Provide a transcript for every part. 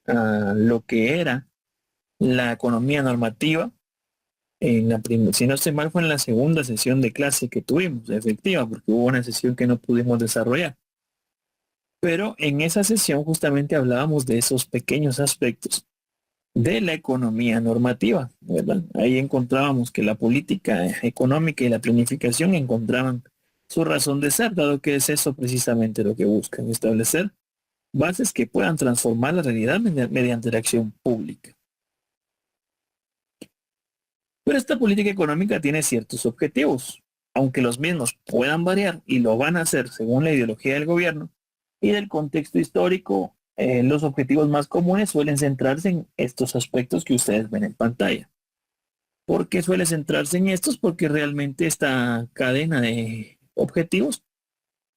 a lo que era la economía normativa. Si no estoy mal, fue en la segunda sesión de clase que tuvimos, efectiva, porque hubo una sesión que no pudimos desarrollar. Pero en esa sesión justamente hablábamos de esos pequeños aspectos de la economía normativa, ¿verdad? Ahí encontrábamos que la política económica y la planificación encontraban su razón de ser, dado que es eso precisamente lo que buscan, establecer bases que puedan transformar la realidad mediante la acción pública. Pero esta política económica tiene ciertos objetivos, aunque los mismos puedan variar y lo van a hacer según la ideología del gobierno y del contexto histórico. Los objetivos más comunes suelen centrarse en estos aspectos que ustedes ven en pantalla. ¿Por qué suele centrarse en estos? Porque realmente esta cadena de objetivos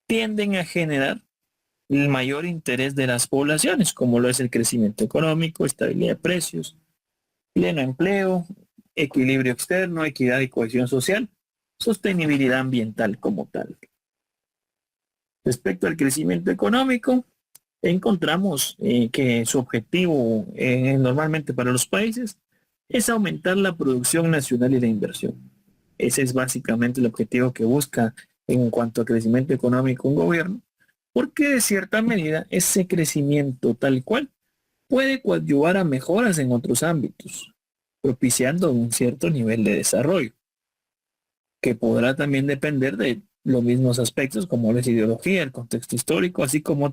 tienden a generar el mayor interés de las poblaciones, como lo es el crecimiento económico, estabilidad de precios, pleno empleo, equilibrio externo, equidad y cohesión social, sostenibilidad ambiental como tal. Respecto al crecimiento económico, encontramos que su objetivo normalmente para los países es aumentar la producción nacional y la inversión. Ese es básicamente el objetivo que busca en cuanto a crecimiento económico un gobierno, porque de cierta medida ese crecimiento tal cual puede coadyuvar a mejoras en otros ámbitos, propiciando un cierto nivel de desarrollo, que podrá también depender de los mismos aspectos como la ideología, el contexto histórico, así como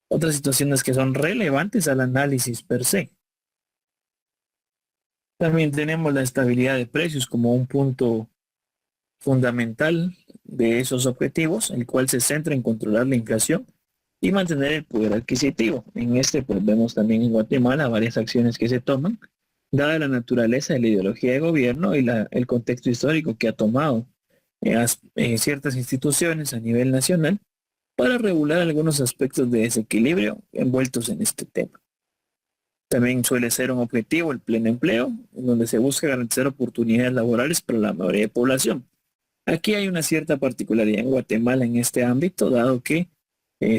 otras situaciones que son relevantes al análisis per se. También tenemos la estabilidad de precios como un punto fundamental de esos objetivos, el cual se centra en controlar la inflación y mantener el poder adquisitivo. En este, pues vemos también en Guatemala varias acciones que se toman, dada la naturaleza de la ideología de gobierno y el contexto histórico que ha tomado ciertas instituciones a nivel nacional para regular algunos aspectos de desequilibrio envueltos en este tema. También suele ser un objetivo el pleno empleo, en donde se busca garantizar oportunidades laborales para la mayoría de población. Aquí hay una cierta particularidad en Guatemala en este ámbito, dado que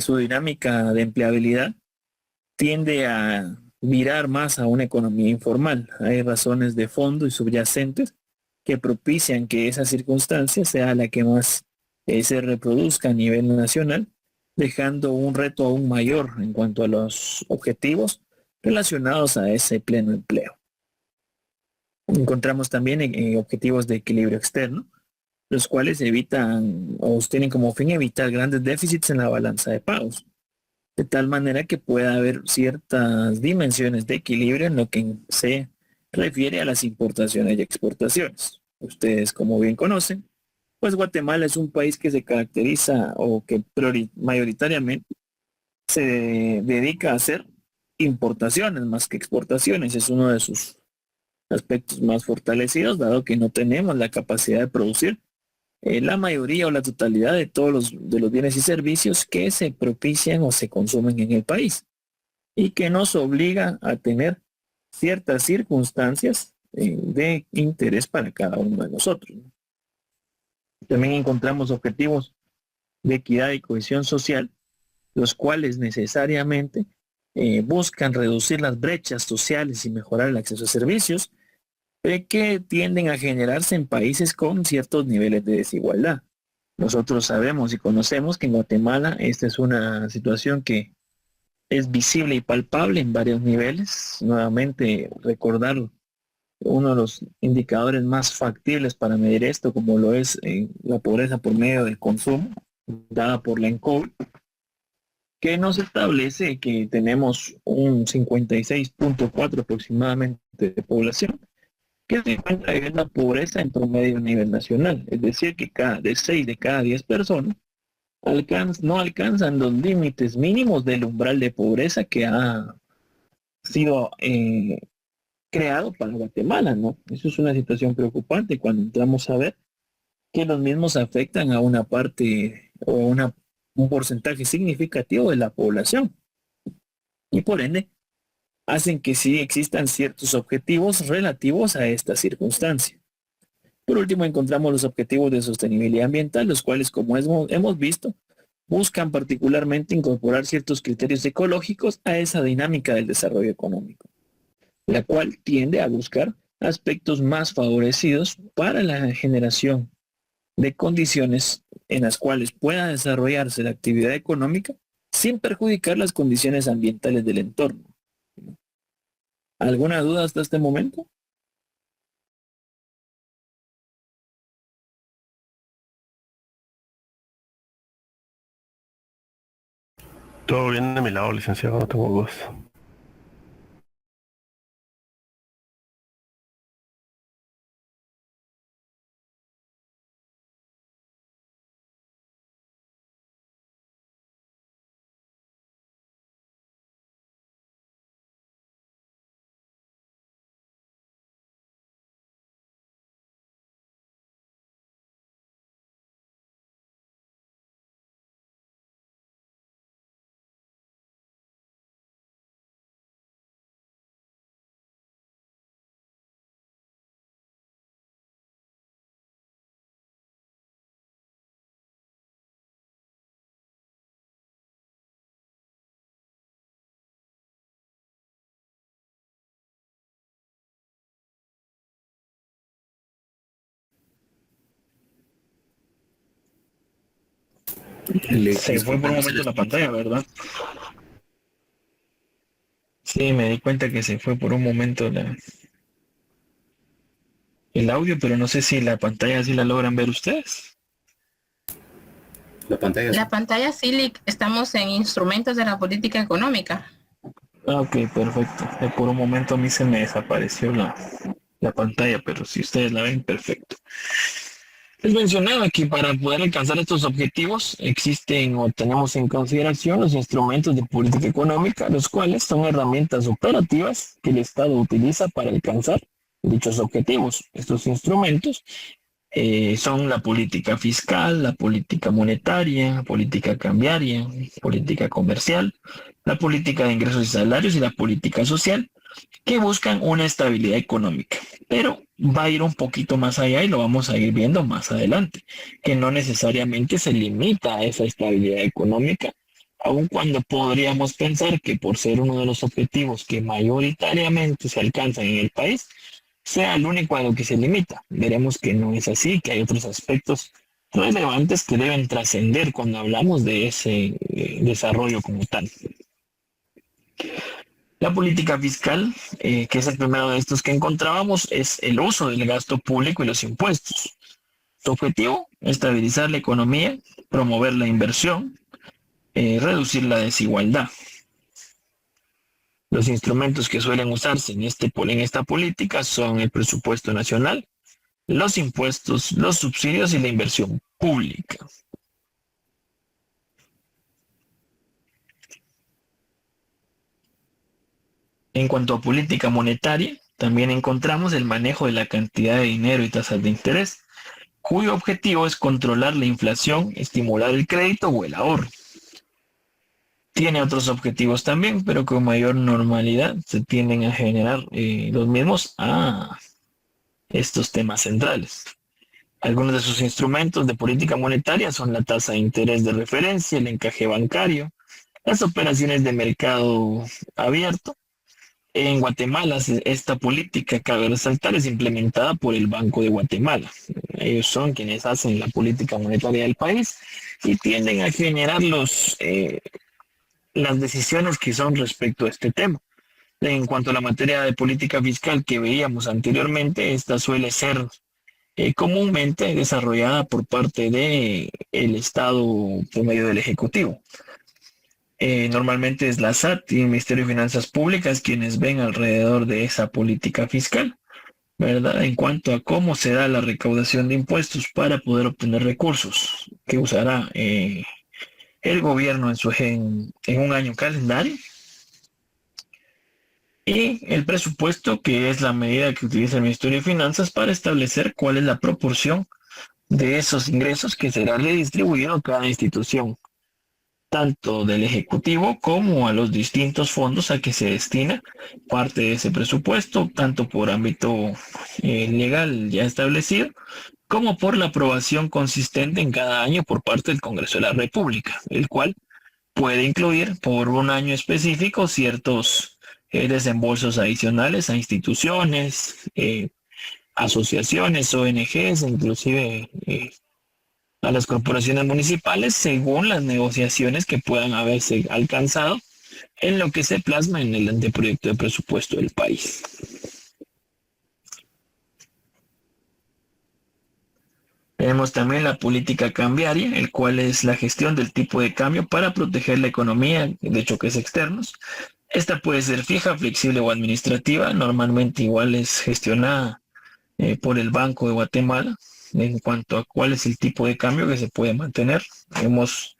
su dinámica de empleabilidad tiende a virar más a una economía informal. Hay razones de fondo y subyacentes que propician que esa circunstancia sea la que más se reproduzca a nivel nacional, dejando un reto aún mayor en cuanto a los objetivos relacionados a ese pleno empleo. Encontramos también objetivos de equilibrio externo, los cuales evitan o tienen como fin evitar grandes déficits en la balanza de pagos, de tal manera que pueda haber ciertas dimensiones de equilibrio en lo que se refiere a las importaciones y exportaciones. Ustedes, como bien conocen, pues Guatemala es un país que se caracteriza o que mayoritariamente se dedica a hacer importaciones más que exportaciones. Es uno de sus aspectos más fortalecidos, dado que no tenemos la capacidad de producir la mayoría o la totalidad de todos los bienes y servicios que se propician o se consumen en el país y que nos obliga a tener ciertas circunstancias de interés para cada uno de nosotros. También encontramos objetivos de equidad y cohesión social, los cuales necesariamente buscan reducir las brechas sociales y mejorar el acceso a servicios que tienden a generarse en países con ciertos niveles de desigualdad. Nosotros sabemos y conocemos que en Guatemala esta es una situación que es visible y palpable en varios niveles. Nuevamente, recordar uno de los indicadores más factibles para medir esto, como lo es la pobreza por medio del consumo, dada por la ENCOVE, que nos establece que tenemos un 56.4 aproximadamente de población que se encuentra en la pobreza en promedio a nivel nacional. Es decir, que de 6 de cada 10 personas no alcanzan los límites mínimos del umbral de pobreza que ha sido creado para Guatemala, ¿no? Eso es una situación preocupante cuando entramos a ver que los mismos afectan a una parte o un porcentaje significativo de la población y por ende hacen que sí existan ciertos objetivos relativos a esta circunstancia. Por último, encontramos los objetivos de sostenibilidad ambiental, los cuales, como hemos visto, buscan particularmente incorporar ciertos criterios ecológicos a esa dinámica del desarrollo económico, la cual tiende a buscar aspectos más favorecidos para la generación de condiciones en las cuales pueda desarrollarse la actividad económica sin perjudicar las condiciones ambientales del entorno. ¿Alguna duda hasta este momento? Todo bien de mi lado, licenciado, no tengo dudas. Se fue por un momento la pantalla, ¿verdad? Sí, me di cuenta que se fue por un momento el audio, pero no sé si la pantalla sí la logran ver ustedes. La pantalla. La pantalla CILIC, estamos en instrumentos de la política económica. Ah, ok, perfecto. Por un momento a mí se me desapareció la pantalla, pero si ustedes la ven, perfecto. Les mencionaba que para poder alcanzar estos objetivos existen o tenemos en consideración los instrumentos de política económica, los cuales son herramientas operativas que el Estado utiliza para alcanzar dichos objetivos. Estos instrumentos son la política fiscal, la política monetaria, la política cambiaria, política comercial, la política de ingresos y salarios y la política social, que buscan una estabilidad económica, pero va a ir un poquito más allá y lo vamos a ir viendo más adelante, que no necesariamente se limita a esa estabilidad económica, aun cuando podríamos pensar que por ser uno de los objetivos que mayoritariamente se alcanzan en el país, sea el único a lo que se limita. Veremos que no es así, que hay otros aspectos relevantes que deben trascender cuando hablamos de ese desarrollo como tal. La política fiscal, que es el primero de estos que encontrábamos, es el uso del gasto público y los impuestos. Su objetivo, estabilizar la economía, promover la inversión, reducir la desigualdad. Los instrumentos que suelen usarse en esta política son el presupuesto nacional, los impuestos, los subsidios y la inversión pública. En cuanto a política monetaria, también encontramos el manejo de la cantidad de dinero y tasas de interés, cuyo objetivo es controlar la inflación, estimular el crédito o el ahorro. Tiene otros objetivos también, pero con mayor normalidad se tienden a generar los mismos a estos temas centrales. Algunos de sus instrumentos de política monetaria son la tasa de interés de referencia, el encaje bancario, las operaciones de mercado abierto. En Guatemala, esta política, cabe resaltar, es implementada por el Banco de Guatemala. Ellos son quienes hacen la política monetaria del país y tienden a generar las decisiones que son respecto a este tema. En cuanto a la materia de política fiscal que veíamos anteriormente, esta suele ser comúnmente desarrollada por parte del Estado por medio del Ejecutivo. Normalmente es la SAT y el Ministerio de Finanzas Públicas quienes ven alrededor de esa política fiscal, ¿verdad? En cuanto a cómo se da la recaudación de impuestos para poder obtener recursos que usará el gobierno en un año calendario. Y el presupuesto, que es la medida que utiliza el Ministerio de Finanzas para establecer cuál es la proporción de esos ingresos que será redistribuido a cada institución, tanto del Ejecutivo como a los distintos fondos a que se destina parte de ese presupuesto, tanto por ámbito legal ya establecido, como por la aprobación consistente en cada año por parte del Congreso de la República, el cual puede incluir por un año específico ciertos desembolsos adicionales a instituciones, asociaciones, ONGs, inclusive a las corporaciones municipales, según las negociaciones que puedan haberse alcanzado en lo que se plasma en el anteproyecto de presupuesto del país. Tenemos también la política cambiaria, el cual es la gestión del tipo de cambio para proteger la economía de choques externos. Esta puede ser fija, flexible o administrativa. Normalmente igual es gestionada por el Banco de Guatemala en cuanto a cuál es el tipo de cambio que se puede mantener. Hemos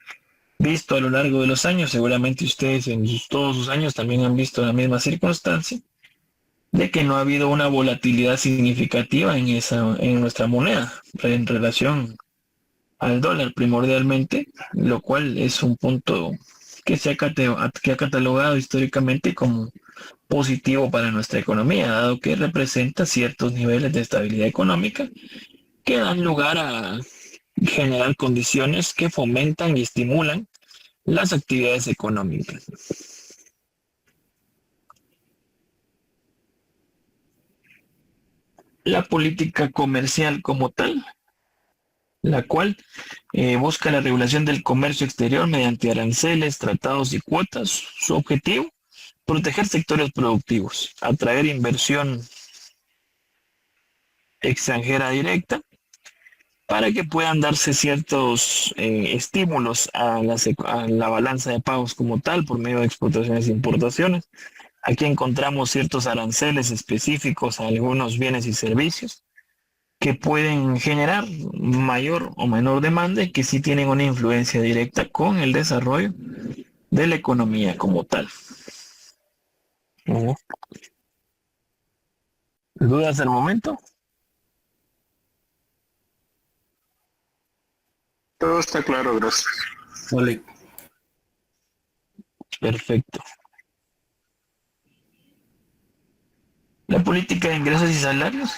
visto a lo largo de los años, seguramente ustedes en todos sus años también han visto la misma circunstancia, de que no ha habido una volatilidad significativa en nuestra moneda en relación al dólar primordialmente, lo cual es un punto que que ha catalogado históricamente como positivo para nuestra economía, dado que representa ciertos niveles de estabilidad económica que dan lugar a generar condiciones que fomentan y estimulan las actividades económicas. La política comercial como tal, la cual busca la regulación del comercio exterior mediante aranceles, tratados y cuotas. Su objetivo, proteger sectores productivos, atraer inversión extranjera directa, para que puedan darse ciertos estímulos a la balanza de pagos como tal, por medio de exportaciones e importaciones. Aquí encontramos ciertos aranceles específicos a algunos bienes y servicios que pueden generar mayor o menor demanda y que sí tienen una influencia directa con el desarrollo de la economía como tal. ¿Dudas al momento? Todo está claro, gracias. Vale. Perfecto. La política de ingresos y salarios,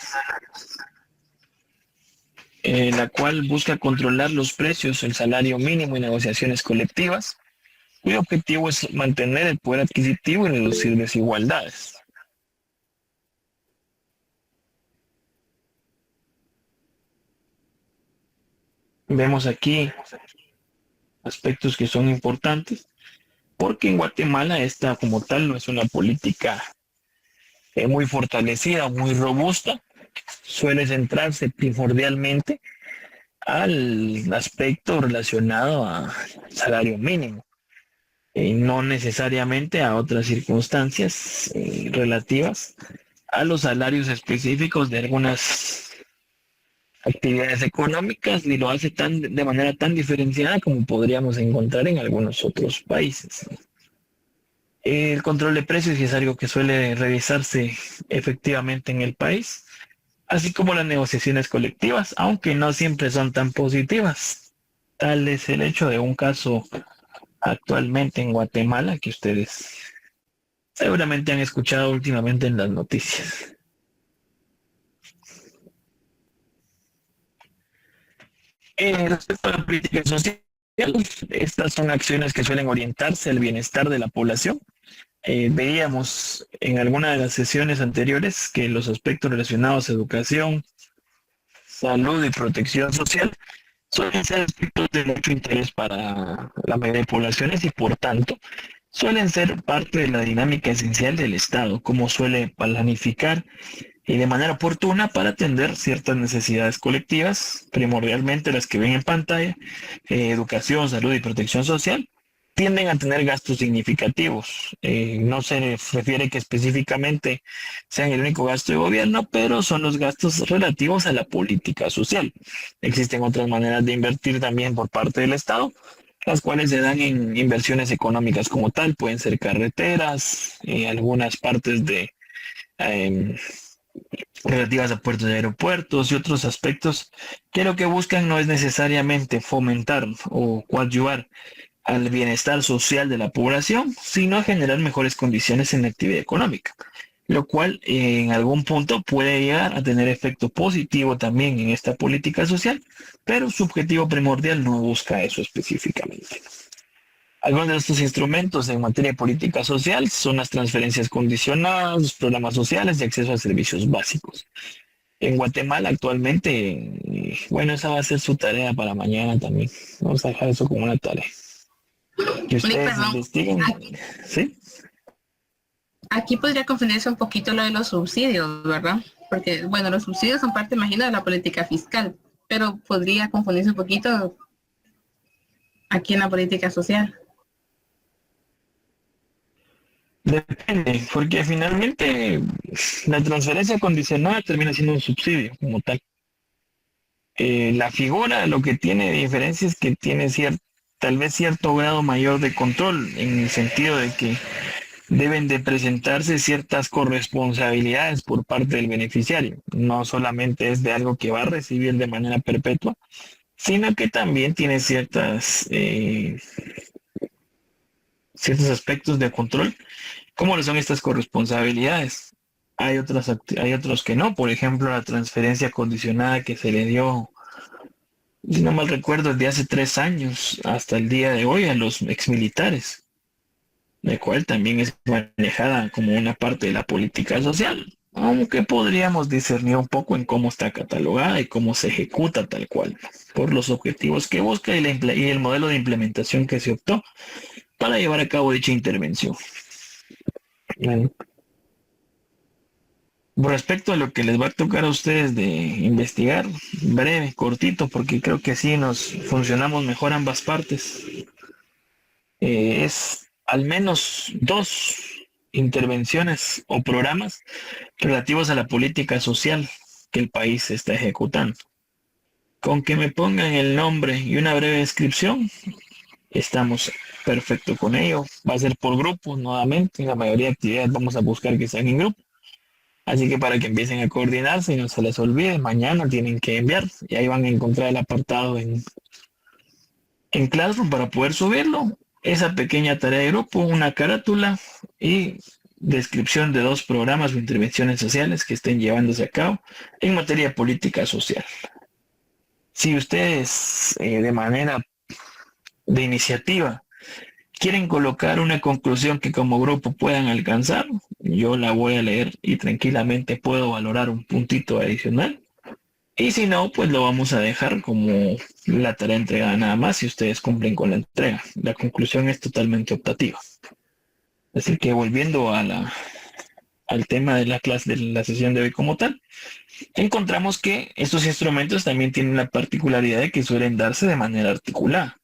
la cual busca controlar los precios, el salario mínimo y negociaciones colectivas, cuyo objetivo es mantener el poder adquisitivo y reducir desigualdades. Vemos aquí aspectos que son importantes, porque en Guatemala esta como tal no es una política muy fortalecida, muy robusta, suele centrarse primordialmente al aspecto relacionado al salario mínimo, no necesariamente a otras circunstancias relativas a los salarios específicos de algunas actividades económicas, y lo hace de manera tan diferenciada como podríamos encontrar en algunos otros países. El control de precios es algo que suele revisarse efectivamente en el país, así como las negociaciones colectivas, aunque no siempre son tan positivas. Tal es el hecho de un caso actualmente en Guatemala que ustedes seguramente han escuchado últimamente en las noticias. Respecto a la política social, estas son acciones que suelen orientarse al bienestar de la población. Veíamos en alguna de las sesiones anteriores que los aspectos relacionados a educación, salud y protección social suelen ser aspectos de mucho interés para la mayoría de poblaciones y por tanto suelen ser parte de la dinámica esencial del Estado, como suele planificar y de manera oportuna para atender ciertas necesidades colectivas, primordialmente las que ven en pantalla, educación, salud y protección social, tienden a tener gastos significativos. No se refiere que específicamente sean el único gasto de gobierno, pero son los gastos relativos a la política social. Existen otras maneras de invertir también por parte del Estado, las cuales se dan en inversiones económicas como tal, pueden ser carreteras, algunas partes de relativas a puertos y aeropuertos y otros aspectos que lo que buscan no es necesariamente fomentar o coadyuvar al bienestar social de la población, sino generar mejores condiciones en la actividad económica. lo cual en algún punto puede llegar a tener efecto positivo también en esta política social, pero su objetivo primordial no busca eso específicamente. Algunos de estos instrumentos en materia de política social son las transferencias condicionadas, los programas sociales y acceso a servicios básicos. En Guatemala actualmente, bueno, esa va a ser su tarea para mañana también. Vamos a dejar eso como una tarea. Que ustedes investiguen, ¿sí? Aquí podría confundirse un poquito lo de los subsidios, ¿verdad? Porque, bueno, los subsidios son parte, imagino, de la política fiscal, pero podría confundirse un poquito aquí en la política social. Depende, porque finalmente la transferencia condicionada termina siendo un subsidio como tal. La figura lo que tiene de diferencia es que tiene tal vez cierto grado mayor de control, en el sentido de que deben de presentarse ciertas corresponsabilidades por parte del beneficiario. No solamente es de algo que va a recibir de manera perpetua, sino que también tiene ciertos aspectos de control. ¿Cómo lo son estas corresponsabilidades? Hay otros que no. Por ejemplo, la transferencia condicionada que se le dio, si no mal recuerdo, desde hace 3 años hasta el día de hoy a los exmilitares, la cual también es manejada como una parte de la política social, aunque podríamos discernir un poco en cómo está catalogada y cómo se ejecuta tal cual, por los objetivos que busca y el modelo de implementación que se optó para llevar a cabo dicha intervención. Bueno, respecto a lo que les va a tocar a ustedes de investigar, breve, cortito, porque creo que así nos funcionamos mejor ambas partes, es al menos 2 intervenciones o programas relativos a la política social que el país está ejecutando. Con que me pongan el nombre y una breve descripción, estamos perfecto con ello. Va a ser por grupos nuevamente, la mayoría de actividades vamos a buscar que sean en grupo. Así que para que empiecen a coordinarse y no se les olvide, mañana tienen que enviar y ahí van a encontrar el apartado en Classroom para poder subirlo. Esa pequeña tarea de grupo, una carátula y descripción de 2 programas o intervenciones sociales que estén llevándose a cabo en materia de política social. Si ustedes de manera de iniciativa quieren colocar una conclusión que como grupo puedan alcanzar, yo la voy a leer y tranquilamente puedo valorar un puntito adicional. Y si no, pues lo vamos a dejar como la tarea entregada nada más si ustedes cumplen con la entrega. La conclusión es totalmente optativa. Así que volviendo al tema de la clase, de la sesión de hoy como tal, encontramos que estos instrumentos también tienen la particularidad de que suelen darse de manera articulada.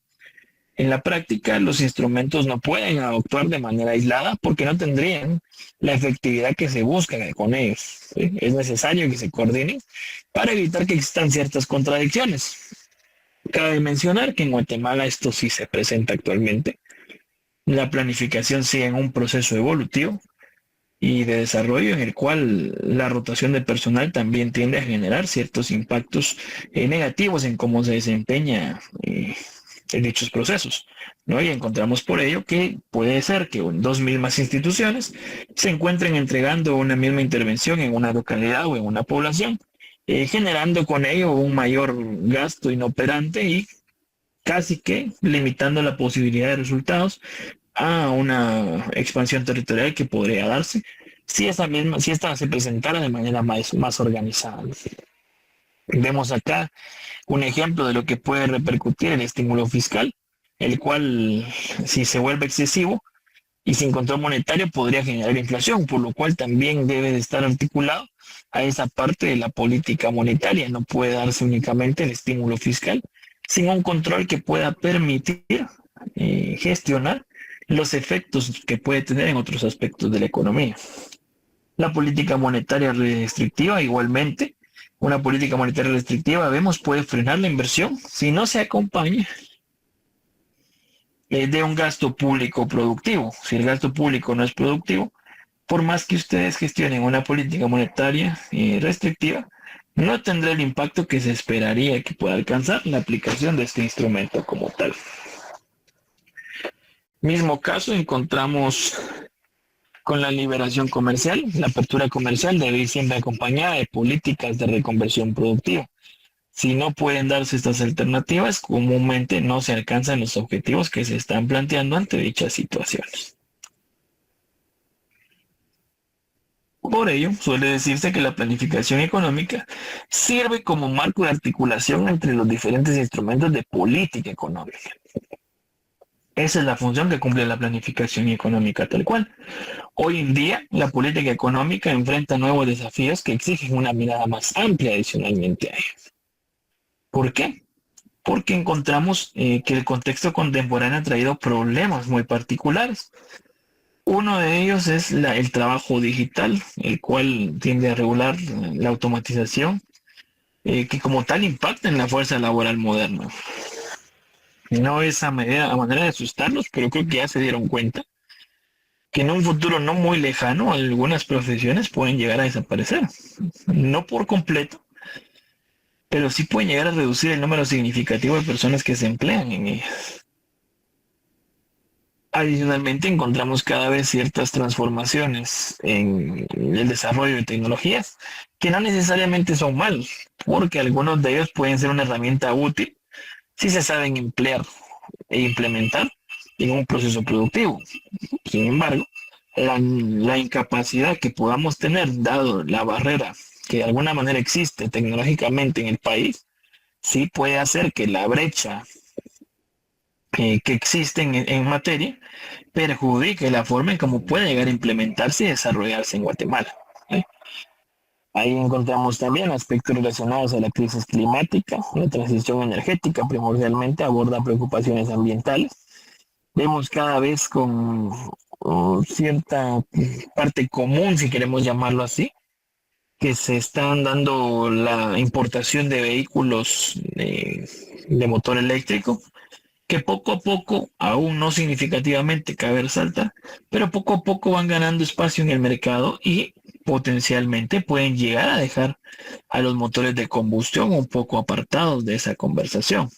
En la práctica, los instrumentos no pueden actuar de manera aislada porque no tendrían la efectividad que se busca con ellos, ¿sí? Es necesario que se coordinen para evitar que existan ciertas contradicciones. Cabe mencionar que en Guatemala esto sí se presenta actualmente. La planificación sigue en un proceso evolutivo y de desarrollo en el cual la rotación de personal también tiende a generar ciertos impactos negativos en cómo se desempeña en dichos procesos, ¿no? Y encontramos por ello que puede ser que 2 mismas instituciones se encuentren entregando una misma intervención en una localidad o en una población, generando con ello un mayor gasto inoperante y casi que limitando la posibilidad de resultados a una expansión territorial que podría darse si esta se presentara de manera más organizada. Vemos acá un ejemplo de lo que puede repercutir el estímulo fiscal, el cual, si se vuelve excesivo y sin control monetario, podría generar inflación, por lo cual también debe de estar articulado a esa parte de la política monetaria. No puede darse únicamente el estímulo fiscal sin un control que pueda permitir gestionar los efectos que puede tener en otros aspectos de la economía. La política monetaria restrictiva igualmente. Una política monetaria restrictiva, vemos, puede frenar la inversión si no se acompaña de un gasto público productivo. Si el gasto público no es productivo, por más que ustedes gestionen una política monetaria restrictiva, no tendrá el impacto que se esperaría que pueda alcanzar la aplicación de este instrumento como tal. Mismo caso encontramos Con la liberación comercial, la apertura comercial debe ir siempre acompañada de políticas de reconversión productiva. Si no pueden darse estas alternativas, comúnmente no se alcanzan los objetivos que se están planteando ante dichas situaciones. Por ello, suele decirse que la planificación económica sirve como marco de articulación entre los diferentes instrumentos de política económica. Esa es la función que cumple la planificación económica tal cual. Hoy en día, la política económica enfrenta nuevos desafíos que exigen una mirada más amplia adicionalmente a ellos. ¿Por qué? Porque encontramos que el contexto contemporáneo ha traído problemas muy particulares. Uno de ellos es el trabajo digital, el cual tiende a regular la automatización, que como tal impacta en la fuerza laboral moderna. No es a manera de asustarlos, pero creo que ya se dieron cuenta que en un futuro no muy lejano algunas profesiones pueden llegar a desaparecer. No por completo, pero sí pueden llegar a reducir el número significativo de personas que se emplean en ellas. Adicionalmente, encontramos cada vez ciertas transformaciones en el desarrollo de tecnologías que no necesariamente son malos, porque algunos de ellos pueden ser una herramienta útil si se saben emplear e implementar en un proceso productivo. Sin embargo, la incapacidad que podamos tener, dado la barrera que de alguna manera existe tecnológicamente en el país, sí puede hacer que la brecha que existe en materia perjudique la forma en cómo puede llegar a implementarse y desarrollarse en Guatemala. ¿Sí? Ahí encontramos también aspectos relacionados a la crisis climática, la transición energética primordialmente aborda preocupaciones ambientales. Vemos cada vez con cierta parte común, si queremos llamarlo así, que se están dando la importación de vehículos de motor eléctrico, que poco a poco, aún no significativamente, cabe resaltar, pero poco a poco van ganando espacio en el mercado y potencialmente pueden llegar a dejar a los motores de combustión un poco apartados de esa conversación.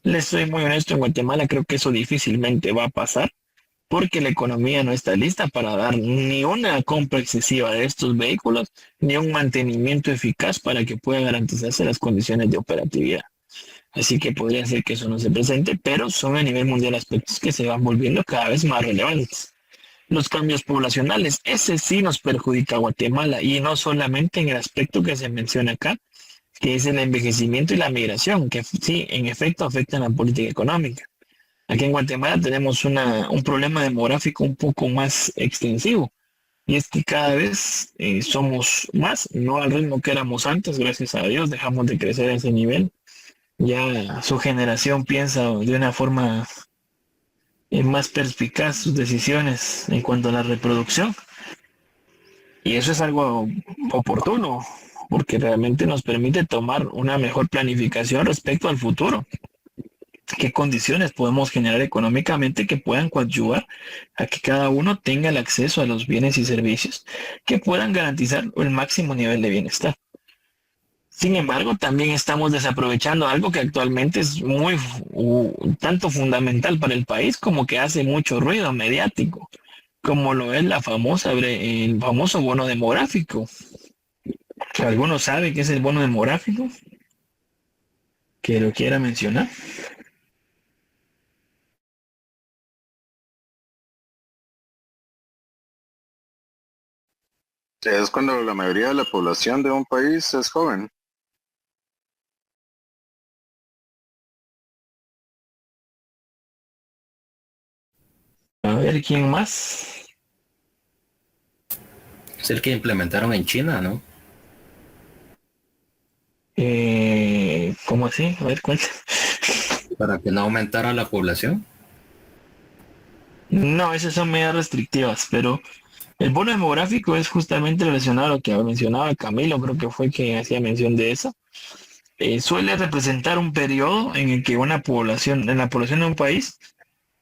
Les soy muy honesto, en Guatemala creo que eso difícilmente va a pasar porque la economía no está lista para dar ni una compra excesiva de estos vehículos, ni un mantenimiento eficaz para que pueda garantizarse las condiciones de operatividad. Así que podría ser que eso no se presente, pero son a nivel mundial aspectos que se van volviendo cada vez más relevantes. Los cambios poblacionales, ese sí nos perjudica a Guatemala y no solamente en el aspecto que se menciona acá, que es el envejecimiento y la migración, que sí, en efecto afectan la política económica. Aquí en Guatemala tenemos un problema demográfico un poco más extensivo y es que cada vez somos más, no al ritmo que éramos antes, gracias a Dios, dejamos de crecer a ese nivel. Ya su generación piensa de una forma más perspicaz sus decisiones en cuanto a la reproducción. Y eso es algo oportuno, porque realmente nos permite tomar una mejor planificación respecto al futuro. ¿Qué condiciones podemos generar económicamente que puedan coadyuvar a que cada uno tenga el acceso a los bienes y servicios que puedan garantizar el máximo nivel de bienestar? Sin embargo, también estamos desaprovechando algo que actualmente es muy tanto fundamental para el país como que hace mucho ruido mediático, como lo es el famoso bono demográfico. ¿Alguno sabe qué es el bono demográfico? ¿Que lo quiera mencionar? Es cuando la mayoría de la población de un país es joven. A ver, ¿quién más? Es el que implementaron en China, ¿no? ¿Cómo así? A ver, cuenta. Para que no aumentara la población. No, esas son medidas restrictivas, pero el bono demográfico es justamente relacionado a lo que mencionaba Camilo, creo que fue quien hacía mención de eso. Suele representar un periodo en el que en la población de un país,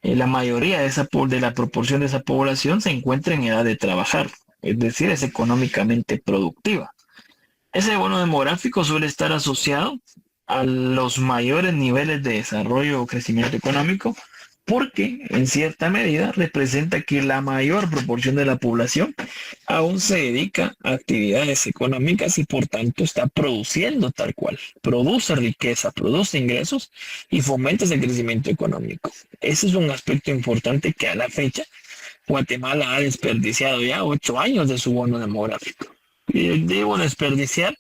la mayoría de la proporción de esa población se encuentra en edad de trabajar, es decir, es económicamente productiva. Ese bono demográfico suele estar asociado a los mayores niveles de desarrollo o crecimiento económico, porque en cierta medida representa que la mayor proporción de la población aún se dedica a actividades económicas y por tanto está produciendo tal cual, produce riqueza, produce ingresos y fomenta ese crecimiento económico. Ese es un aspecto importante que a la fecha Guatemala ha desperdiciado ya 8 años de su bono demográfico. Y digo desperdiciar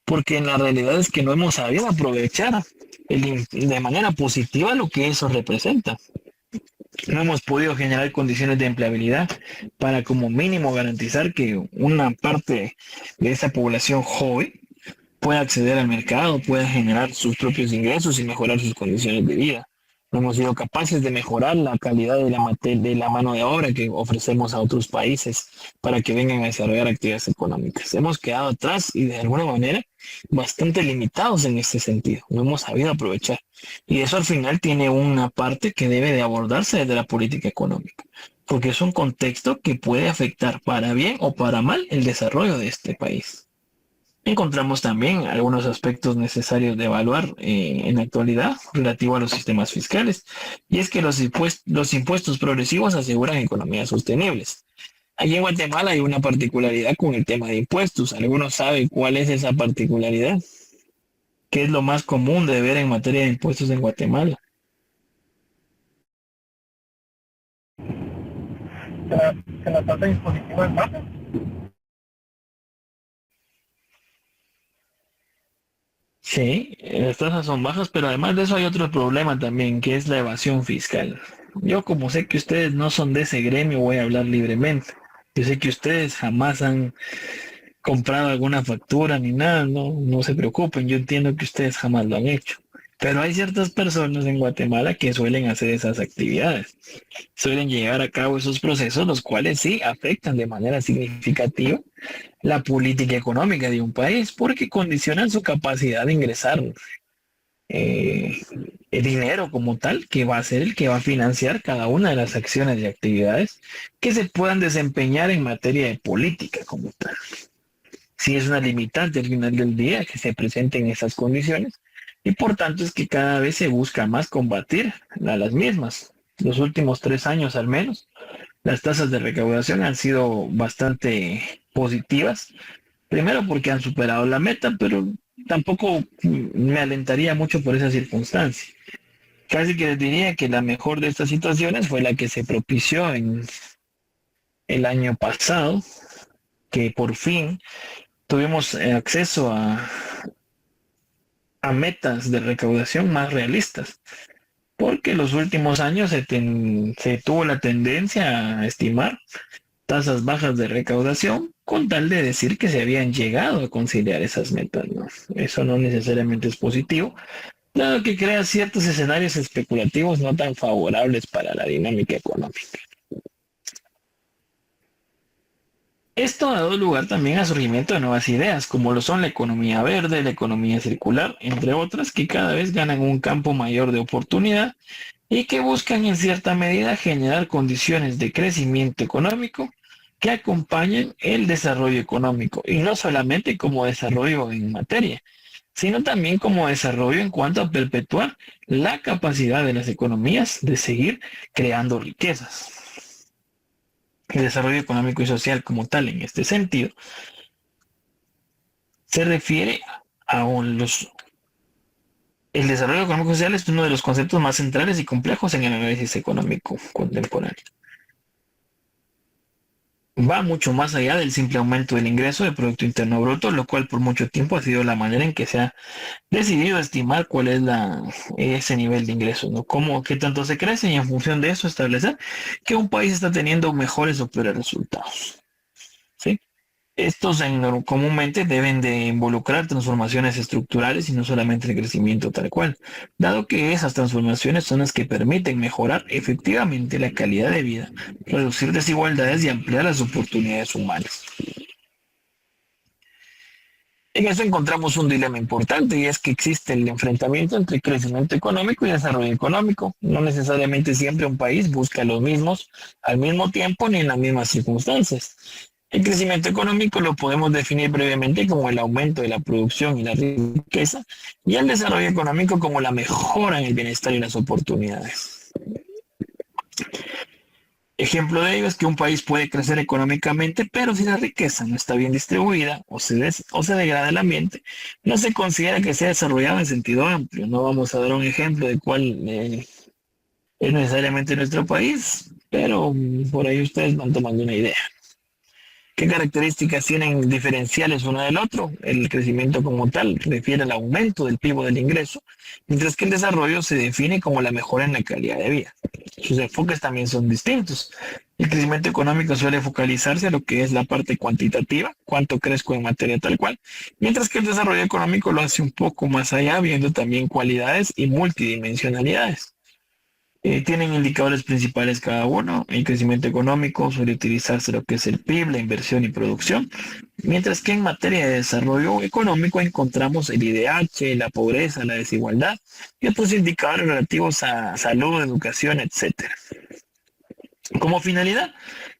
porque en la realidad es que no hemos sabido aprovechar de manera positiva lo que eso representa. No hemos podido generar condiciones de empleabilidad para como mínimo garantizar que una parte de esa población joven pueda acceder al mercado, pueda generar sus propios ingresos y mejorar sus condiciones de vida. No hemos sido capaces de mejorar la calidad de la mano de obra que ofrecemos a otros países para que vengan a desarrollar actividades económicas. Hemos quedado atrás y de alguna manera bastante limitados en este sentido. No hemos sabido aprovechar. Y eso al final tiene una parte que debe de abordarse desde la política económica, porque es un contexto que puede afectar para bien o para mal el desarrollo de este país. Encontramos también algunos aspectos necesarios de evaluar en la actualidad relativo a los sistemas fiscales, y es que los impuestos progresivos aseguran economías sostenibles. Aquí en Guatemala hay una particularidad con el tema de impuestos. ¿Algunos saben cuál es esa particularidad? ¿Qué es lo más común de ver en materia de impuestos en Guatemala? ¿Que la tasa impositiva es baja? Sí, las tasas son bajas, pero además de eso hay otro problema también, que es la evasión fiscal. Yo como sé que ustedes no son de ese gremio, voy a hablar libremente. Yo sé que ustedes jamás han comprado alguna factura ni nada, no se preocupen, yo entiendo que ustedes jamás lo han hecho. Pero hay ciertas personas en Guatemala que suelen hacer esas actividades, suelen llevar a cabo esos procesos, los cuales sí afectan de manera significativa la política económica de un país, porque condicionan su capacidad de ingresar el dinero como tal, que va a ser el que va a financiar cada una de las acciones y actividades que se puedan desempeñar en materia de política como tal. Sí es una limitante al final del día que se presenten esas condiciones y por tanto es que cada vez se busca más combatir a las mismas. Los últimos 3 años al menos, las tasas de recaudación han sido bastante positivas. Primero porque han superado la meta, pero tampoco me alentaría mucho por esa circunstancia. Casi que les diría que la mejor de estas situaciones fue la que se propició en el año pasado, que por fin tuvimos acceso a metas de recaudación más realistas, porque en los últimos años se tuvo la tendencia a estimar tasas bajas de recaudación con tal de decir que se habían llegado a conciliar esas metas, ¿no? Eso no necesariamente es positivo, dado que crea ciertos escenarios especulativos no tan favorables para la dinámica económica. Esto ha dado lugar también al surgimiento de nuevas ideas, como lo son la economía verde, la economía circular, entre otras, que cada vez ganan un campo mayor de oportunidad y que buscan en cierta medida generar condiciones de crecimiento económico que acompañen el desarrollo económico, y no solamente como desarrollo en materia, sino también como desarrollo en cuanto a perpetuar la capacidad de las economías de seguir creando riquezas. El desarrollo económico y social como tal en este sentido se refiere a el desarrollo económico y social es uno de los conceptos más centrales y complejos en el análisis económico contemporáneo. Va mucho más allá del simple aumento del ingreso del Producto Interno Bruto, lo cual por mucho tiempo ha sido la manera en que se ha decidido estimar cuál es ese nivel de ingresos, ¿no? Qué tanto se crece y en función de eso establecer que un país está teniendo mejores o peores resultados, ¿sí? Estos comúnmente deben de involucrar transformaciones estructurales y no solamente el crecimiento tal cual, dado que esas transformaciones son las que permiten mejorar efectivamente la calidad de vida, reducir desigualdades y ampliar las oportunidades humanas. En eso encontramos un dilema importante, y es que existe el enfrentamiento entre crecimiento económico y desarrollo económico. No necesariamente siempre un país busca los mismos al mismo tiempo ni en las mismas circunstancias. El crecimiento económico lo podemos definir brevemente como el aumento de la producción y la riqueza, y el desarrollo económico como la mejora en el bienestar y las oportunidades. Ejemplo de ello es que un país puede crecer económicamente, pero si la riqueza no está bien distribuida o se degrada el ambiente, no se considera que sea desarrollado en sentido amplio. No vamos a dar un ejemplo de cuál es necesariamente nuestro país, pero por ahí ustedes van tomando una idea. ¿Qué características tienen diferenciales uno del otro? El crecimiento como tal refiere al aumento del PIB o del ingreso, mientras que el desarrollo se define como la mejora en la calidad de vida. Sus enfoques también son distintos. El crecimiento económico suele focalizarse a lo que es la parte cuantitativa, cuánto crezco en materia tal cual, mientras que el desarrollo económico lo hace un poco más allá, viendo también cualidades y multidimensionalidades. Tienen indicadores principales cada uno. El crecimiento económico suele utilizarse lo que es el PIB, la inversión y producción, mientras que en materia de desarrollo económico encontramos el IDH, la pobreza, la desigualdad y otros indicadores relativos a salud, educación, etcétera. Como finalidad,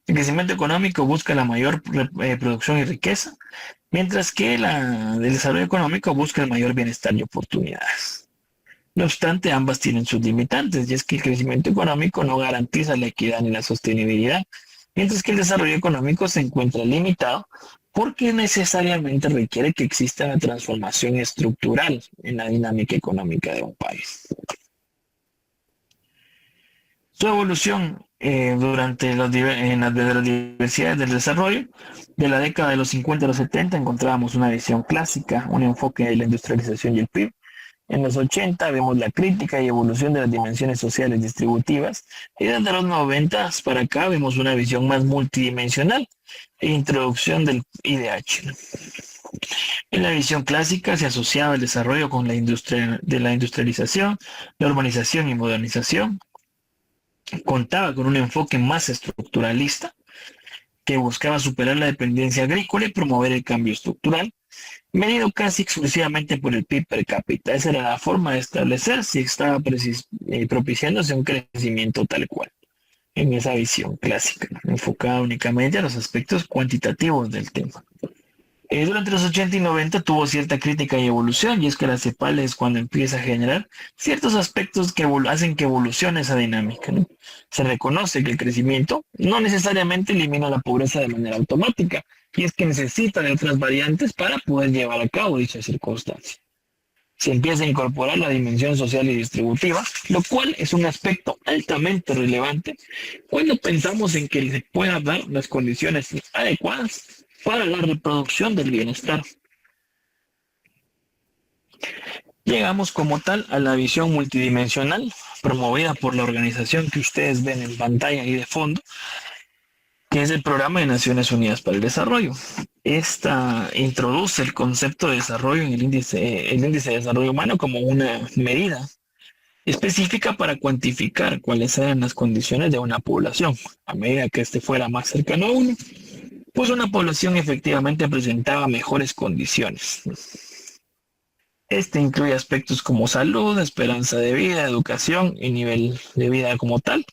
el crecimiento económico busca la mayor producción y riqueza, mientras que el desarrollo económico busca el mayor bienestar y oportunidades. No obstante, ambas tienen sus limitantes, y es que el crecimiento económico no garantiza la equidad ni la sostenibilidad, mientras que el desarrollo económico se encuentra limitado porque necesariamente requiere que exista una transformación estructural en la dinámica económica de un país. Su evolución durante desde las diversidades del desarrollo, de la década de los 50 a los 70 encontrábamos una visión clásica, un enfoque de la industrialización y el PIB. En los 80 vemos la crítica y evolución de las dimensiones sociales distributivas, y desde los 90 para acá vemos una visión más multidimensional e introducción del IDH. En la visión clásica se asociaba el desarrollo con la industrialización, la urbanización y modernización. Contaba con un enfoque más estructuralista que buscaba superar la dependencia agrícola y promover el cambio estructural, medido casi exclusivamente por el PIB per cápita. Esa era la forma de establecer si estaba propiciándose un crecimiento tal cual, en esa visión clásica, enfocada únicamente a los aspectos cuantitativos del tema. Durante los 80 y 90 tuvo cierta crítica y evolución, y es que la CEPAL es cuando empieza a generar ciertos aspectos que hacen que evolucione esa dinámica, ¿no? Se reconoce que el crecimiento no necesariamente elimina la pobreza de manera automática, y es que necesita de otras variantes para poder llevar a cabo dicha circunstancia. Se empieza a incorporar la dimensión social y distributiva, lo cual es un aspecto altamente relevante cuando pensamos en que se puedan dar las condiciones adecuadas para la reproducción del bienestar. Llegamos como tal a la visión multidimensional promovida por la organización que ustedes ven en pantalla y de fondo, que es el Programa de Naciones Unidas para el Desarrollo. Esta introduce el concepto de desarrollo en el índice de desarrollo humano como una medida específica para cuantificar cuáles eran las condiciones de una población. A medida que éste fuera más cercano a uno, pues una población efectivamente presentaba mejores condiciones. Este incluye aspectos como salud, esperanza de vida, educación y nivel de vida como tal.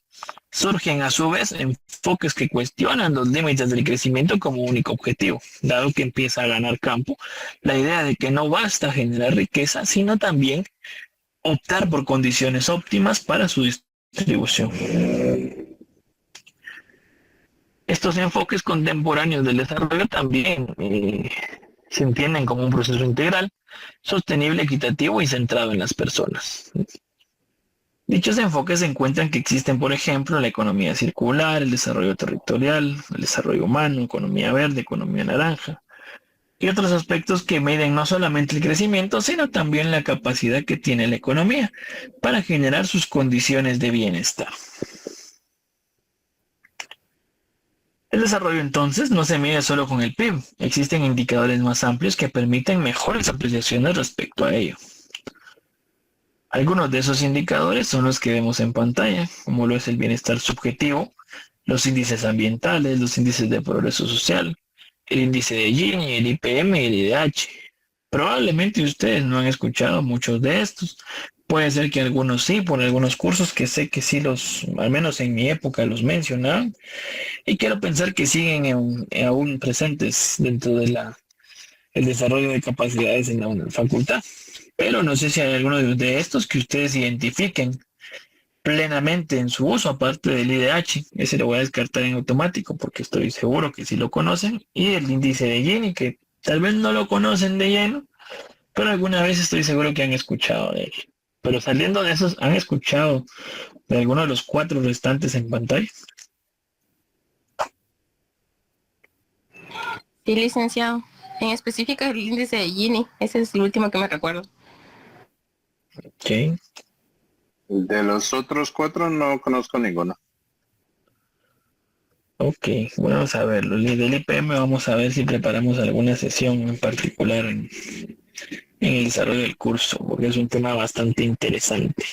Surgen a su vez enfoques que cuestionan los límites del crecimiento como único objetivo, dado que empieza a ganar campo la idea de que no basta generar riqueza, sino también optar por condiciones óptimas para su distribución. Estos enfoques contemporáneos del desarrollo también se entienden como un proceso integral, sostenible, equitativo y centrado en las personas. Dichos enfoques se encuentran que existen, por ejemplo, la economía circular, el desarrollo territorial, el desarrollo humano, economía verde, economía naranja, y otros aspectos que miden no solamente el crecimiento, sino también la capacidad que tiene la economía para generar sus condiciones de bienestar. El desarrollo entonces no se mide solo con el PIB, existen indicadores más amplios que permiten mejores apreciaciones respecto a ello. Algunos de esos indicadores son los que vemos en pantalla, como lo es el bienestar subjetivo, los índices ambientales, los índices de progreso social, el índice de Gini, el IPM y el IDH. Probablemente ustedes no han escuchado muchos de estos. Puede ser que algunos sí, por algunos cursos que sé que sí al menos en mi época los mencionaban. Y quiero pensar que siguen aún presentes dentro de el desarrollo de capacidades en la facultad. Pero no sé si hay alguno de estos que ustedes identifiquen plenamente en su uso, aparte del IDH. Ese lo voy a descartar en automático porque estoy seguro que sí lo conocen. Y el índice de Gini, que tal vez no lo conocen de lleno, pero alguna vez estoy seguro que han escuchado de él. Pero saliendo de esos, ¿han escuchado de alguno de los 4 restantes en pantalla? Sí, licenciado. En específico el índice de Gini. Ese es el último que me recuerdo. Ok. De los otros 4 no conozco ninguno. Ok, vamos a verlo. Del IPM vamos a ver si preparamos alguna sesión en particular en el desarrollo del curso, porque es un tema bastante interesante.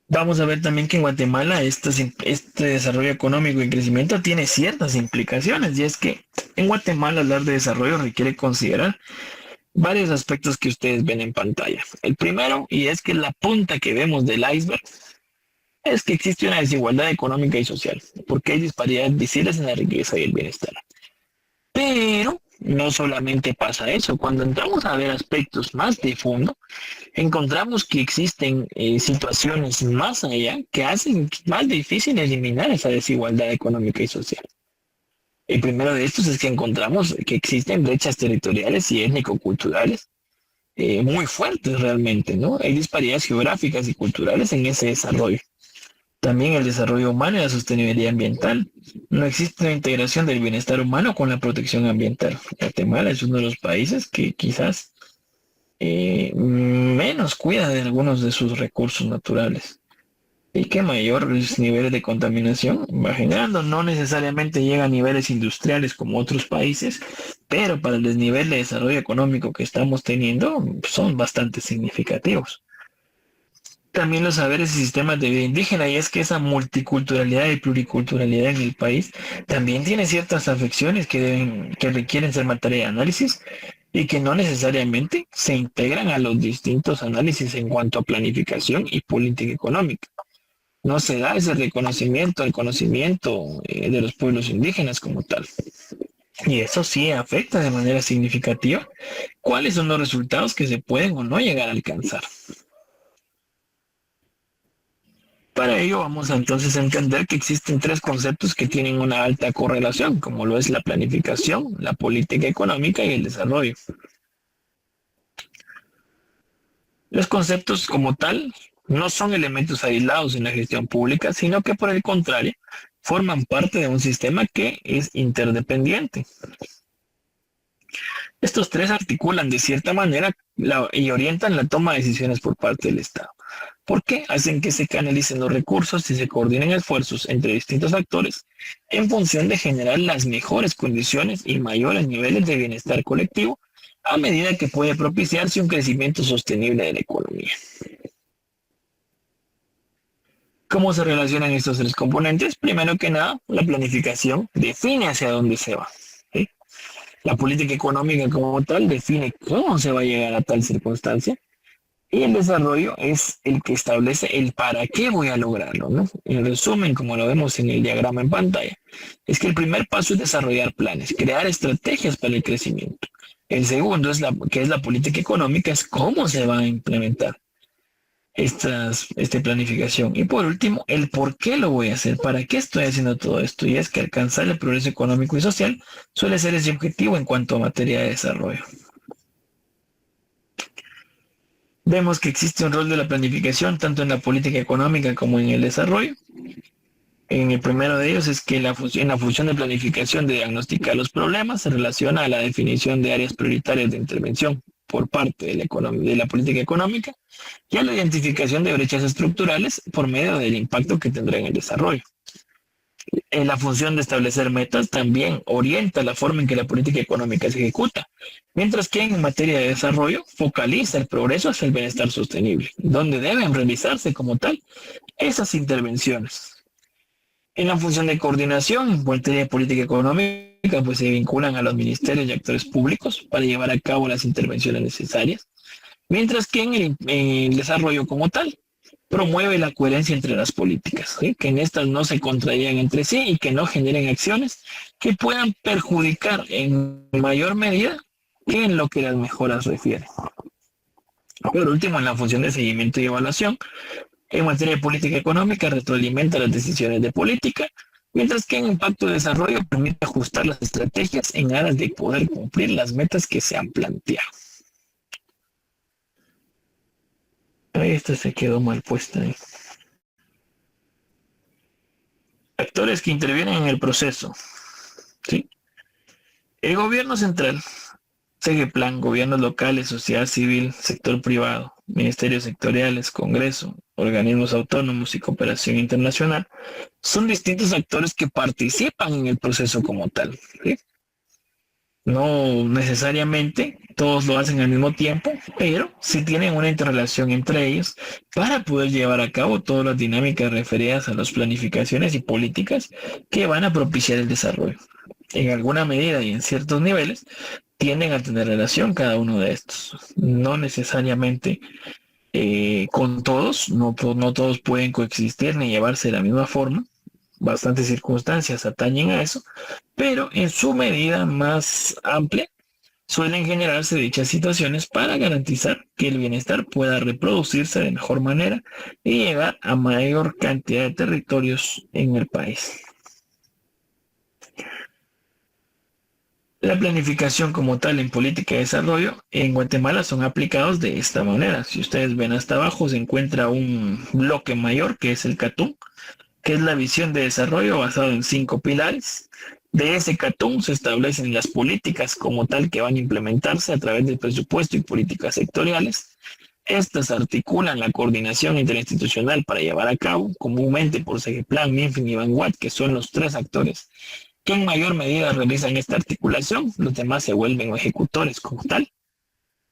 Vamos a ver también que en Guatemala este desarrollo económico y crecimiento tiene ciertas implicaciones, y es que en Guatemala hablar de desarrollo requiere considerar varios aspectos que ustedes ven en pantalla. El primero, y es que la punta que vemos del iceberg, es que existe una desigualdad económica y social, porque hay disparidades visibles en la riqueza y el bienestar. Pero no solamente pasa eso, cuando entramos a ver aspectos más de fondo, encontramos que existen situaciones más allá que hacen más difícil eliminar esa desigualdad económica y social. El primero de estos es que encontramos que existen brechas territoriales y étnico-culturales muy fuertes realmente, ¿no? Hay disparidades geográficas y culturales en ese desarrollo. También el desarrollo humano y la sostenibilidad ambiental. No existe una integración del bienestar humano con la protección ambiental. Guatemala es uno de los países que quizás menos cuida de algunos de sus recursos naturales y que mayores niveles de contaminación va generando. No necesariamente llega a niveles industriales como otros países, pero para el desnivel de desarrollo económico que estamos teniendo son bastante significativos. También los saberes y sistemas de vida indígena, y es que esa multiculturalidad y pluriculturalidad en el país también tiene ciertas afecciones que requieren ser materia de análisis y que no necesariamente se integran a los distintos análisis en cuanto a planificación y política económica. No se da ese reconocimiento al conocimiento de los pueblos indígenas como tal. Y eso sí afecta de manera significativa cuáles son los resultados que se pueden o no llegar a alcanzar. Para ello vamos a entonces entender que existen 3 conceptos que tienen una alta correlación, como lo es la planificación, la política económica y el desarrollo. Los conceptos como tal no son elementos aislados en la gestión pública, sino que por el contrario forman parte de un sistema que es interdependiente. Estos 3 articulan de cierta manera y orientan la toma de decisiones por parte del Estado. ¿Por qué? Hacen que se canalicen los recursos y se coordinen esfuerzos entre distintos actores en función de generar las mejores condiciones y mayores niveles de bienestar colectivo a medida que puede propiciarse un crecimiento sostenible de la economía. ¿Cómo se relacionan estos 3 componentes? Primero que nada, la planificación define hacia dónde se va. ¿Sí? La política económica como tal define cómo se va a llegar a tal circunstancia. Y el desarrollo es el que establece el para qué voy a lograrlo, ¿no? En resumen, como lo vemos en el diagrama en pantalla, es que el primer paso es desarrollar planes, crear estrategias para el crecimiento. El segundo, que es la política económica, es cómo se va a implementar esta planificación. Y por último, el por qué lo voy a hacer, para qué estoy haciendo todo esto. Y es que alcanzar el progreso económico y social suele ser ese objetivo en cuanto a materia de desarrollo. Vemos que existe un rol de la planificación tanto en la política económica como en el desarrollo. En el primero de ellos es que en la función de planificación de diagnosticar los problemas se relaciona a la definición de áreas prioritarias de intervención por parte de la política económica y a la identificación de brechas estructurales por medio del impacto que tendrá en el desarrollo. En la función de establecer metas también orienta la forma en que la política económica se ejecuta, mientras que en materia de desarrollo focaliza el progreso hacia el bienestar sostenible, donde deben realizarse como tal esas intervenciones. En la función de coordinación, en materia de política económica, pues se vinculan a los ministerios y actores públicos para llevar a cabo las intervenciones necesarias, mientras que en el desarrollo como tal, promueve la coherencia entre las políticas, ¿sí? Que en estas no se contradigan entre sí y que no generen acciones que puedan perjudicar en mayor medida que en lo que las mejoras refieren. Por último, en la función de seguimiento y evaluación, en materia de política económica, retroalimenta las decisiones de política, mientras que en impacto de desarrollo permite ajustar las estrategias en aras de poder cumplir las metas que se han planteado. Esta se quedó mal puesta ahí. Actores que intervienen en el proceso. ¿Sí? El gobierno central, Plan, gobiernos locales, sociedad civil, sector privado, ministerios sectoriales, Congreso, organismos autónomos y cooperación internacional, son distintos actores que participan en el proceso como tal. ¿Sí? No necesariamente todos lo hacen al mismo tiempo, pero sí tienen una interrelación entre ellos para poder llevar a cabo todas las dinámicas referidas a las planificaciones y políticas que van a propiciar el desarrollo. En alguna medida y en ciertos niveles tienden a tener relación cada uno de estos. No necesariamente con todos, no todos pueden coexistir ni llevarse de la misma forma. Bastantes circunstancias atañen a eso, pero en su medida más amplia suelen generarse dichas situaciones para garantizar que el bienestar pueda reproducirse de mejor manera y llegar a mayor cantidad de territorios en el país. La planificación como tal en política de desarrollo en Guatemala son aplicados de esta manera. Si ustedes ven hasta abajo se encuentra un bloque mayor que es el CATUM, que es la visión de desarrollo basado en 5 pilares. De ese CATUM se establecen las políticas como tal que van a implementarse a través del presupuesto y políticas sectoriales. Estas articulan la coordinación interinstitucional para llevar a cabo, comúnmente por Plan, MINFIN y Vanguard, que son los 3 actores que en mayor medida realizan esta articulación. Los demás se vuelven ejecutores como tal.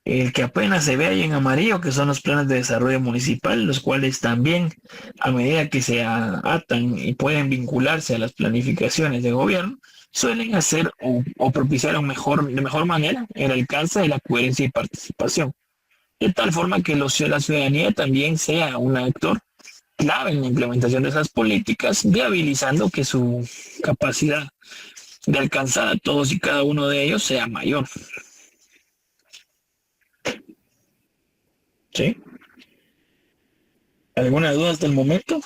El que apenas se ve ahí en amarillo, que son los planes de desarrollo municipal, los cuales también, a medida que se atan y pueden vincularse a las planificaciones de gobierno, suelen hacer o propiciar de mejor manera el alcance de la coherencia y participación. De tal forma que la ciudadanía también sea un actor clave en la implementación de esas políticas, viabilizando que su capacidad de alcanzar a todos y cada uno de ellos sea mayor. ¿Sí? ¿Alguna duda hasta el momento?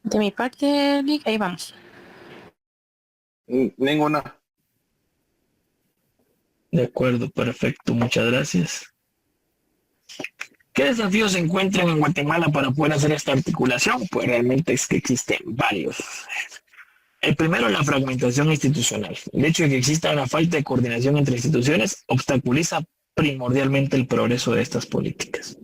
De mi parte, Lick, ahí vamos. Ninguna. De acuerdo, perfecto, muchas gracias. ¿Qué desafíos se encuentran en Guatemala para poder hacer esta articulación? Pues realmente es que existen varios. El primero, la fragmentación institucional. El hecho de que exista una falta de coordinación entre instituciones obstaculiza primordialmente el progreso de estas políticas.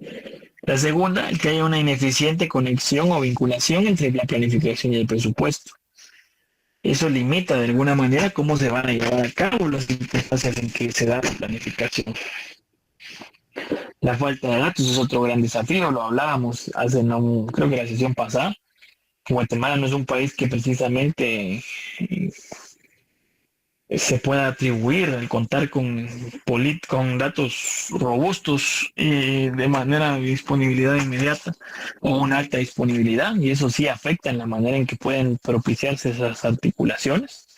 La segunda, el que haya una ineficiente conexión o vinculación entre la planificación y el presupuesto. Eso limita de alguna manera cómo se van a llevar a cabo las circunstancias en que se da la planificación. La falta de datos es otro gran desafío, lo hablábamos hace, no, creo que la sesión pasada. Guatemala no es un país que precisamente se pueda atribuir al contar con datos robustos de manera de disponibilidad inmediata o una alta disponibilidad, y eso sí afecta en la manera en que pueden propiciarse esas articulaciones.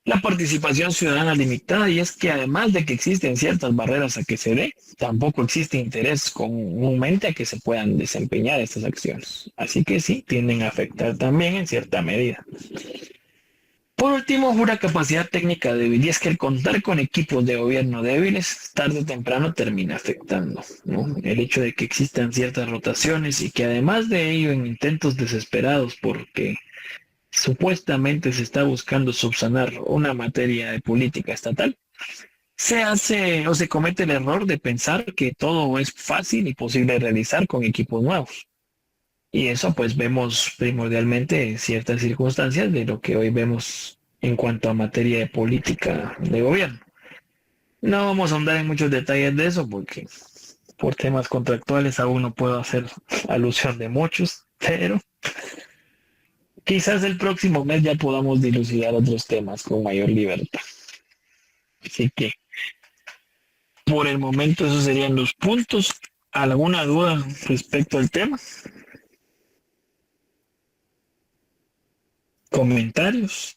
La participación ciudadana limitada, y es que además de que existen ciertas barreras a que se dé, tampoco existe interés comúnmente a que se puedan desempeñar estas acciones. Así que sí, tienden a afectar también en cierta medida. Por último, una capacidad técnica débil, y es que el contar con equipos de gobierno débiles, tarde o temprano termina afectando, ¿no? El hecho de que existan ciertas rotaciones y que además de ello en intentos desesperados porque supuestamente se está buscando subsanar una materia de política estatal, se hace o se comete el error de pensar que todo es fácil y posible de realizar con equipos nuevos. Y eso pues vemos primordialmente en ciertas circunstancias de lo que hoy vemos en cuanto a materia de política de gobierno. No vamos a ahondar en muchos detalles de eso porque por temas contractuales aún no puedo hacer alusión de muchos, pero quizás el próximo mes ya podamos dilucidar otros temas con mayor libertad. Así que por el momento esos serían los puntos. ¿Alguna duda respecto al tema? ¿Comentarios?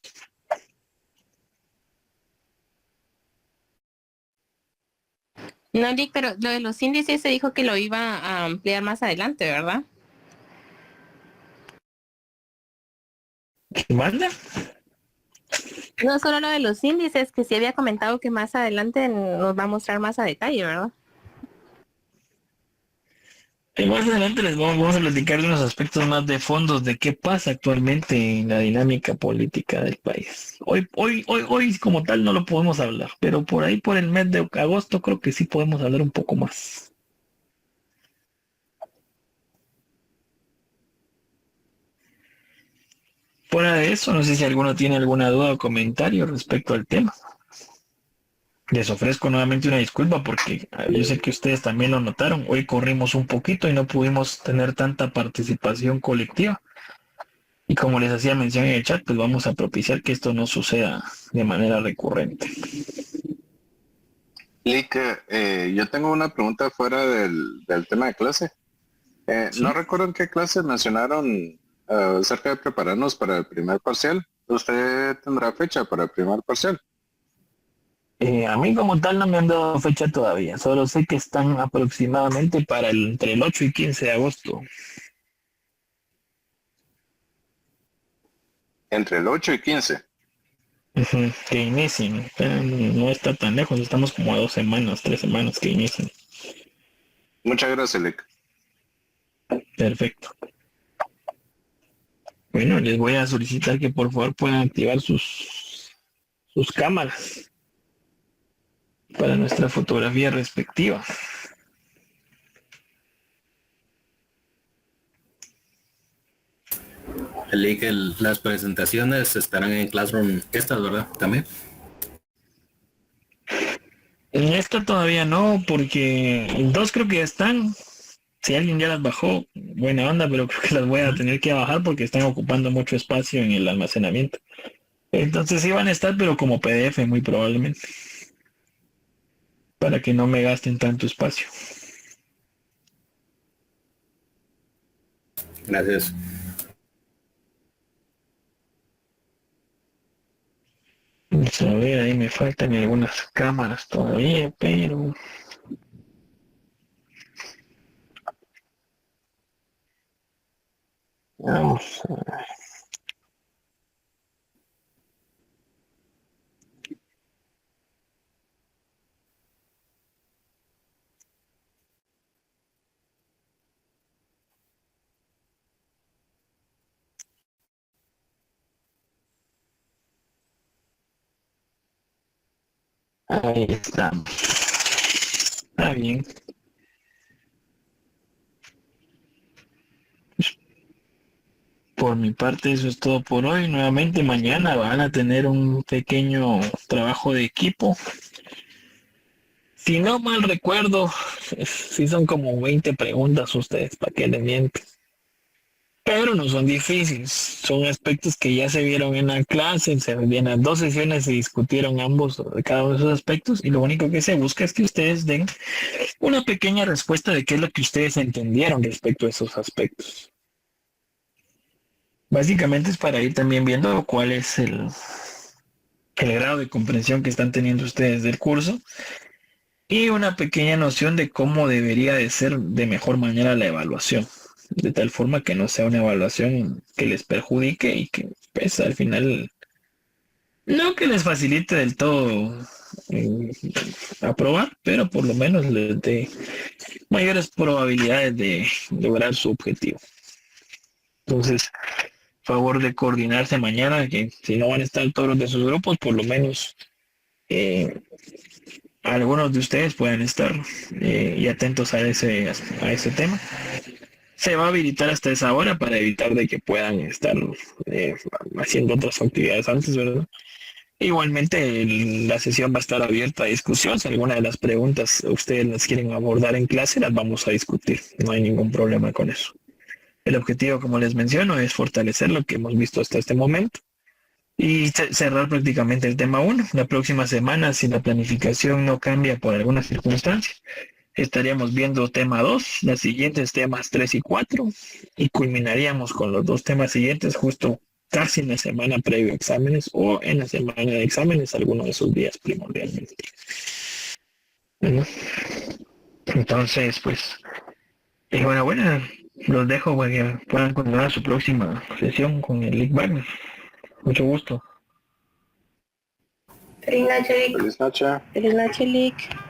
No, Lick, pero lo de los índices se dijo que lo iba a ampliar más adelante, ¿verdad? ¿Qué manda? No solo lo de los índices, que sí había comentado que más adelante nos va a mostrar más a detalle, ¿verdad? Y más adelante vamos a platicar de unos aspectos más de fondos de qué pasa actualmente en la dinámica política del país. Hoy como tal no lo podemos hablar, pero por ahí por el mes de agosto creo que sí podemos hablar un poco más. Fuera de eso, no sé si alguno tiene alguna duda o comentario respecto al tema. Les ofrezco nuevamente una disculpa porque yo sé que ustedes también lo notaron. Hoy corrimos un poquito y no pudimos tener tanta participación colectiva. Y como les hacía mención en el chat, pues vamos a propiciar que esto no suceda de manera recurrente. Lick, yo tengo una pregunta fuera del tema de clase. ¿Sí? No recuerdo en qué clase mencionaron acerca de prepararnos para el primer parcial. ¿Usted tendrá fecha para el primer parcial? A mí como tal no me han dado fecha todavía, solo sé que están aproximadamente para entre el 8 y 15 de agosto. Entre el 8 y 15. Ujú, que inicien. No está tan lejos, estamos como a 2 semanas, 3 semanas que inicien. Muchas gracias, Lick. Perfecto. Bueno, les voy a solicitar que por favor puedan activar sus cámaras para nuestra fotografía respectiva. Lick, las presentaciones estarán en Classroom, estas, ¿verdad? También. En esta todavía no, porque en dos creo que ya están. Si alguien ya las bajó, buena onda, pero creo que las voy a tener que bajar porque están ocupando mucho espacio en el almacenamiento. Entonces sí van a estar, pero como PDF muy probablemente, para que no me gasten tanto espacio. Gracias. Vamos a ver, ahí me faltan algunas cámaras todavía, pero... Vamos a ver. Ahí estamos. Está bien. Por mi parte, eso es todo por hoy. Nuevamente, mañana van a tener un pequeño trabajo de equipo. Si no mal recuerdo, sí son como 20 preguntas ustedes, para que les mienten. Pero no son difíciles, son aspectos que ya se vieron en la clase, en las 2 sesiones se discutieron ambos, cada uno de esos aspectos, y lo único que se busca es que ustedes den una pequeña respuesta de qué es lo que ustedes entendieron respecto a esos aspectos. Básicamente es para ir también viendo cuál es el grado de comprensión que están teniendo ustedes del curso y una pequeña noción de cómo debería de ser de mejor manera la evaluación, de tal forma que no sea una evaluación que les perjudique y que pues al final no que les facilite del todo eh, aprobar, pero por lo menos les dé mayores probabilidades de lograr su objetivo. Entonces, favor de coordinarse mañana, que si no van a estar todos los de sus grupos, por lo menos algunos de ustedes puedan estar y atentos a ese tema. Se va a habilitar hasta esa hora para evitar de que puedan estar haciendo otras actividades antes, ¿verdad? Igualmente la sesión va a estar abierta a discusión. Si alguna de las preguntas ustedes las quieren abordar en clase, las vamos a discutir. No hay ningún problema con eso. El objetivo, como les menciono, es fortalecer lo que hemos visto hasta este momento y cerrar prácticamente el tema 1. La próxima semana, si la planificación no cambia por alguna circunstancia, estaríamos viendo tema 2, las siguientes temas 3 y 4, y culminaríamos con los 2 temas siguientes justo casi en la semana previo a exámenes o en la semana de exámenes, alguno de esos días primordialmente. Bueno. Entonces, pues, enhorabuena. Los dejo para que puedan continuar su próxima sesión con el League Banner. Mucho gusto. Feliz noche, Lick. Feliz noche. Feliz noche, Lick.